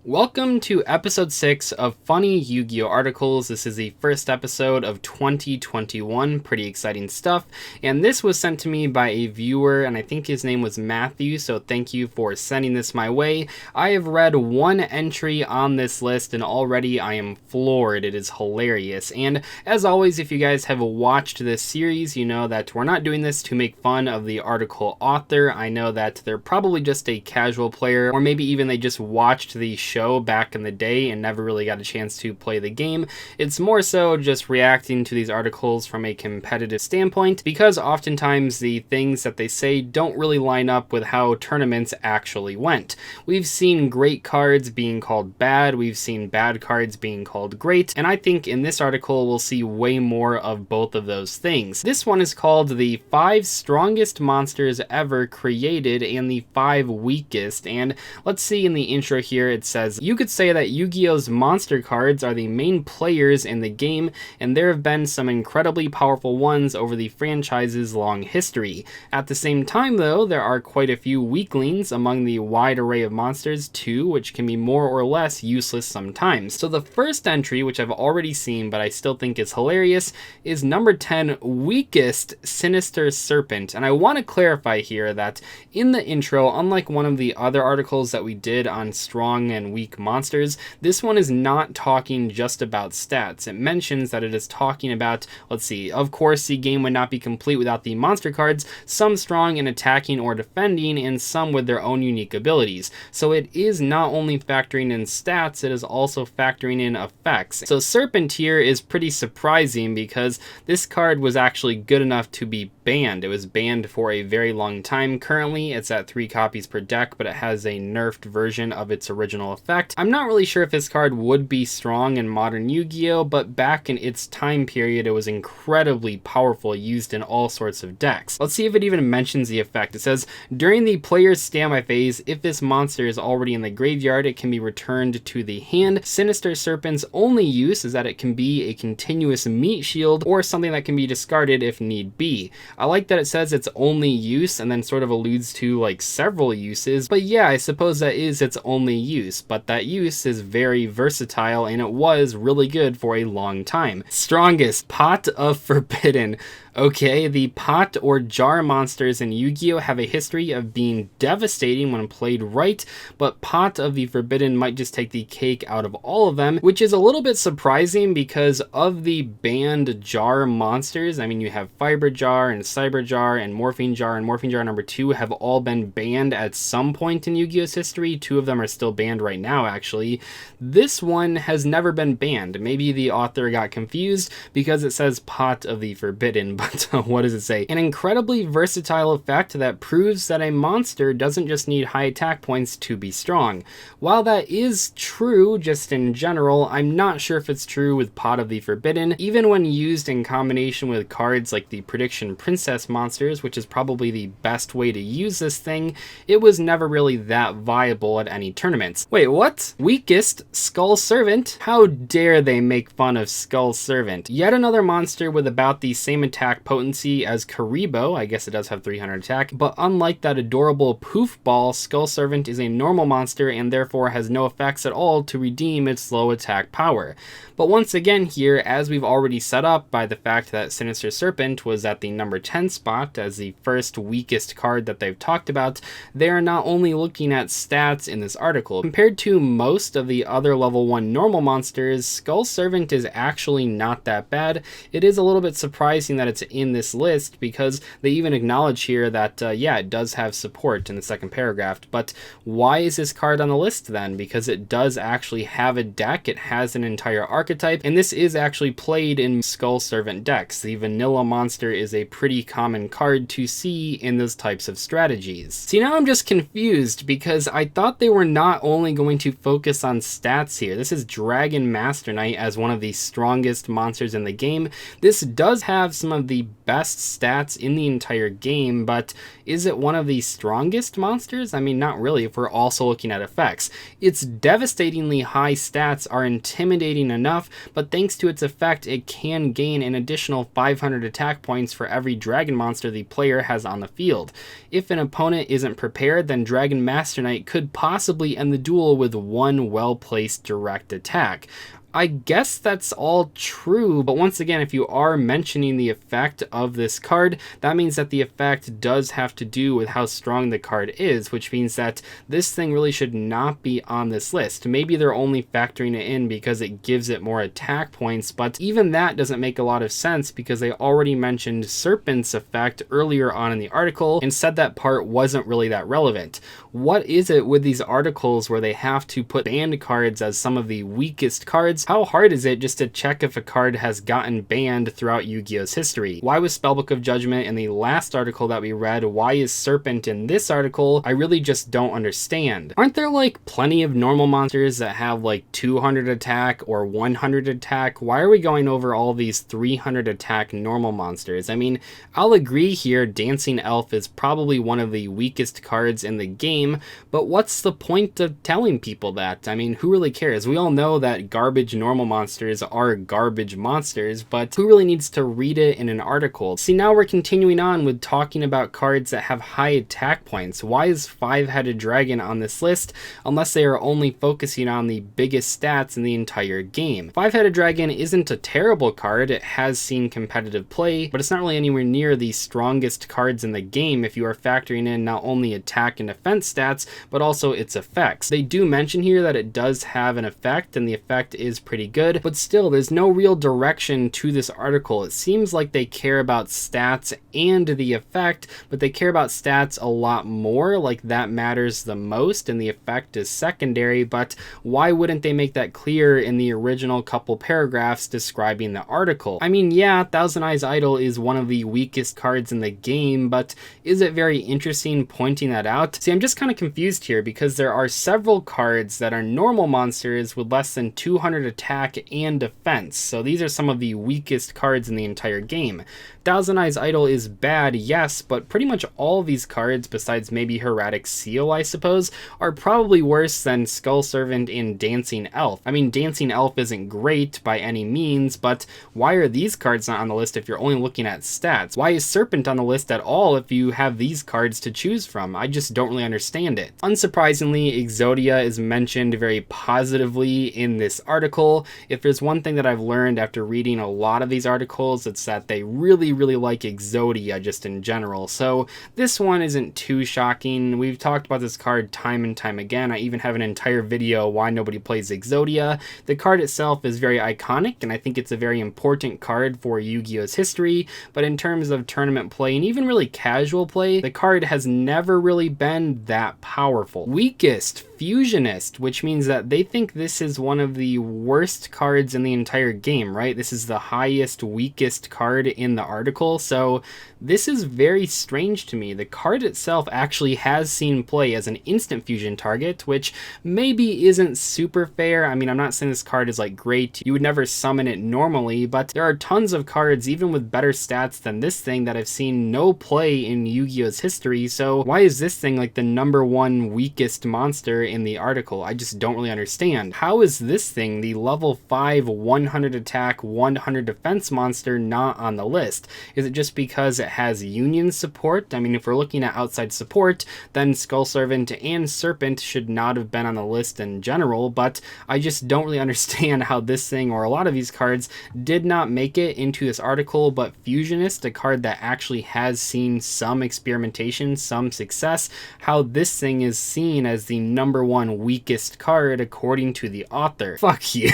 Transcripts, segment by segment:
Welcome to episode 6 of Funny Yu-Gi-Oh! Articles. This is the first episode of 2021, pretty exciting stuff, and this was sent to me by a viewer, and I think his name was Matthew, so thank you for sending this my way. I have read one entry on this list, and already I am floored. It is hilarious, and as always, if you guys have watched this series, you know that we're not doing this to make fun of the article author. I know that they're probably just a casual player, or maybe even they just watched the show back in the day and never really got a chance to play the game. It's more so just reacting to these articles from a competitive standpoint, because oftentimes the things that they say don't really line up with how tournaments actually went. We've seen great cards being called bad, we've seen bad cards being called great, and I think in this article we'll see way more of both of those things. This one is called the 5 strongest monsters ever created and the 5 weakest, and let's see in the intro here it says, you could say that Yu-Gi-Oh's monster cards are the main players in the game, and there have been some incredibly powerful ones over the franchise's long history. At the same time though, there are quite a few weaklings among the wide array of monsters too, which can be more or less useless sometimes. So the first entry, which I've already seen but I still think is hilarious, is number 10, Weakest Sinister Serpent. And I want to clarify here that in the intro, unlike one of the other articles that we did on strong and weak monsters, this one is not talking just about stats. It mentions that it is talking about, let's see, of course the game would not be complete without the monster cards, some strong in attacking or defending, and some with their own unique abilities. So it is not only factoring in stats, it is also factoring in effects. So Serpent here is pretty surprising because this card was actually good enough to be banned. It was banned for a very long time. Currently it's at 3 copies per deck, but it has a nerfed version of its original effect. I'm not really sure if this card would be strong in modern Yu-Gi-Oh, but back in its time period it was incredibly powerful, used in all sorts of decks. Let's see if it even mentions the effect. It says, during the player's standby phase, if this monster is already in the graveyard, it can be returned to the hand. Sinister Serpent's only use is that it can be a continuous meat shield or something that can be discarded if need be. I like that it says its only use and then sort of alludes to like several uses, but yeah, I suppose that is its only use, but that use is very versatile and it was really good for a long time. Strongest, Pot of Forbidden. Okay, the pot or jar monsters in Yu-Gi-Oh! Have a history of being devastating when played right, but Pot of the Forbidden might just take the cake out of all of them, which is a little bit surprising because of the banned jar monsters. I mean, you have Fiber Jar and Cyber Jar and Morphine Jar number 2 have all been banned at some point in Yu-Gi-Oh's history. 2 of them are still banned right now, actually. This one has never been banned. Maybe the author got confused because it says Pot of the Forbidden, but what does it say? An incredibly versatile effect that proves that a monster doesn't just need high attack points to be strong. While that is true just in general, I'm not sure if it's true with Pot of the Forbidden. Even when used in combination with cards like the Prediction Princess monsters, which is probably the best way to use this thing, it was never really that viable at any tournaments. Wait, what? Weakest Skull Servant? How dare they make fun of Skull Servant? Yet another monster with about the same attack potency as Karibo. I guess it does have 300 attack, but unlike that adorable Poof Ball, Skull Servant is a normal monster and therefore has no effects at all to redeem its low attack power. But once again here, as we've already set up by the fact that Sinister Serpent was at the number 10 spot as the first weakest card that they've talked about, they are not only looking at stats in this article. Compared to most of the other level 1 normal monsters, Skull Servant is actually not that bad. It is a little bit surprising that it's in this list because they even acknowledge here that yeah, it does have support in the second paragraph. But why is this card on the list then? Because it does actually have a deck, it has an entire archetype, and this is actually played in Skull Servant decks. The vanilla monster is a pretty common card to see in those types of strategies. See, now I'm just confused because I thought they were not only going to focus on stats here. This is Dragon Master Knight as one of the strongest monsters in the game. This does have some of of the best stats in the entire game, but is it one of the strongest monsters? I mean, not really if we're also looking at effects. Its devastatingly high stats are intimidating enough, but thanks to its effect, it can gain an additional 500 attack points for every dragon monster the player has on the field. If an opponent isn't prepared, then Dragon Master Knight could possibly end the duel with one well-placed direct attack. I guess that's all true, but once again, if you are mentioning the effect of this card, that means that the effect does have to do with how strong the card is, which means that this thing really should not be on this list. Maybe they're only factoring it in because it gives it more attack points, but even that doesn't make a lot of sense because they already mentioned Serpent's effect earlier on in the article and said that part wasn't really that relevant. What is it with these articles where they have to put banned cards as some of the weakest cards? How hard is it just to check if a card has gotten banned throughout Yu-Gi-Oh's history? Why was Spellbook of Judgment in the last article that we read? Why is Serpent in this article? I really just don't understand. Aren't there like plenty of normal monsters that have like 200 attack or 100 attack? Why are we going over all these 300 attack normal monsters? I mean, I'll agree here, Dancing Elf is probably one of the weakest cards in the game, but what's the point of telling people that? I mean, who really cares? We all know that garbage normal monsters are garbage monsters, but who really needs to read it in an article? See, now we're continuing on with talking about cards that have high attack points. Why is FiveHeaded Dragon on this list unless they are only focusing on the biggest stats in the entire game? FiveHeaded Dragon isn't a terrible card, it has seen competitive play, but it's not really anywhere near the strongest cards in the game if you are factoring in not only attack and defense stats, but also its effects. They do mention here that it does have an effect, and the effect is pretty good, but still there's no real direction to this article. It seems like they care about stats and the effect, but they care about stats a lot more, like that matters the most and the effect is secondary. But why wouldn't they make that clear in the original couple paragraphs describing the article? I mean, yeah, Thousand Eyes Idol is one of the weakest cards in the game, but is it very interesting pointing that out? See, I'm just kind of confused here because there are several cards that are normal monsters with less than 200 attack and defense, so these are some of the weakest cards in the entire game. Thousand Eyes Idol is bad, yes, but pretty much all of these cards, besides maybe Hieratic Seal, I suppose, are probably worse than Skull Servant and Dancing Elf. I mean, Dancing Elf isn't great by any means, but why are these cards not on the list if you're only looking at stats? Why is Serpent on the list at all if you have these cards to choose from? I just don't really understand it. Unsurprisingly, Exodia is mentioned very positively in this article. If there's one thing that I've learned after reading a lot of these articles, it's that they really like Exodia just in general. So this one isn't too shocking. We've talked about this card time and time again. I even have an entire video why nobody plays Exodia. The card itself is very iconic, and I think it's a very important card for Yu-Gi-Oh's history, but in terms of tournament play and even really casual play, the card has never really been that powerful. Weakest, Fusionist, which means that they think this is one of the worst cards in the entire game, right? This is the highest, weakest card in the article, so this is very strange to me. The card itself actually has seen play as an instant fusion target, which maybe isn't super fair. I mean, I'm not saying this card is like great. You would never summon it normally, but there are tons of cards, even with better stats than this thing, that have seen no play in Yu-Gi-Oh's history, so why is this thing like the #1 weakest monster in the article? I just don't really understand. How is this thing, the level 5, 100 attack, 100 defense monster, not on the list? Is it just because it has Union support? I mean, if we're looking at outside support, then Skull Servant and Serpent should not have been on the list in general, but I just don't really understand how this thing, or a lot of these cards, did not make it into this article. But Fusionist, a card that actually has seen some experimentation, some success, how this thing is seen as the #1 weakest card according to the author. Fuck you.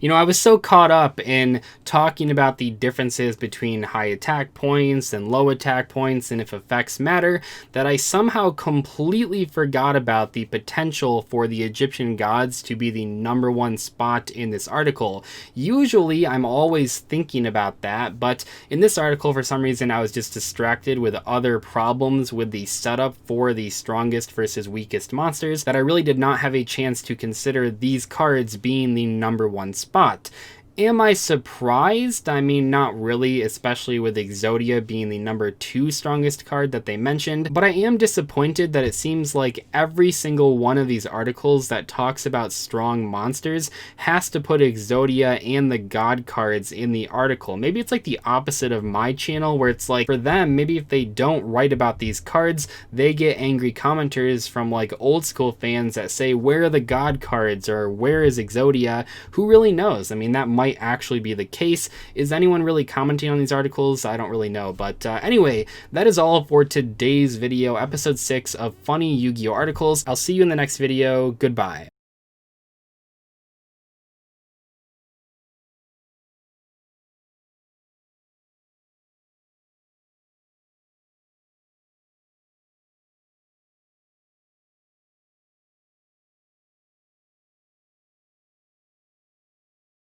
You know, I was so caught up in talking about the differences between high attack points and low attack points and if effects matter that I somehow completely forgot about the potential for the Egyptian gods to be the #1 spot in this article. Usually I'm always thinking about that, but in this article for some reason I was just distracted with other problems with the setup for the strongest versus weakest monsters that I really did not have a chance to consider these cards being the #1 spot. Am I surprised? I mean, not really, especially with Exodia being the number 2 strongest card that they mentioned, but I am disappointed that it seems like every single one of these articles that talks about strong monsters has to put Exodia and the God cards in the article. Maybe it's like the opposite of my channel, where it's like, for them, maybe if they don't write about these cards, they get angry commenters from like old school fans that say, where are the God cards, or where is Exodia? Who really knows? I mean, that might actually be the case. Is anyone really commenting on these articles? I don't really know. But anyway, that is all for today's video, episode 6 of Funny Yu-Gi-Oh! Articles. I'll see you in the next video. Goodbye.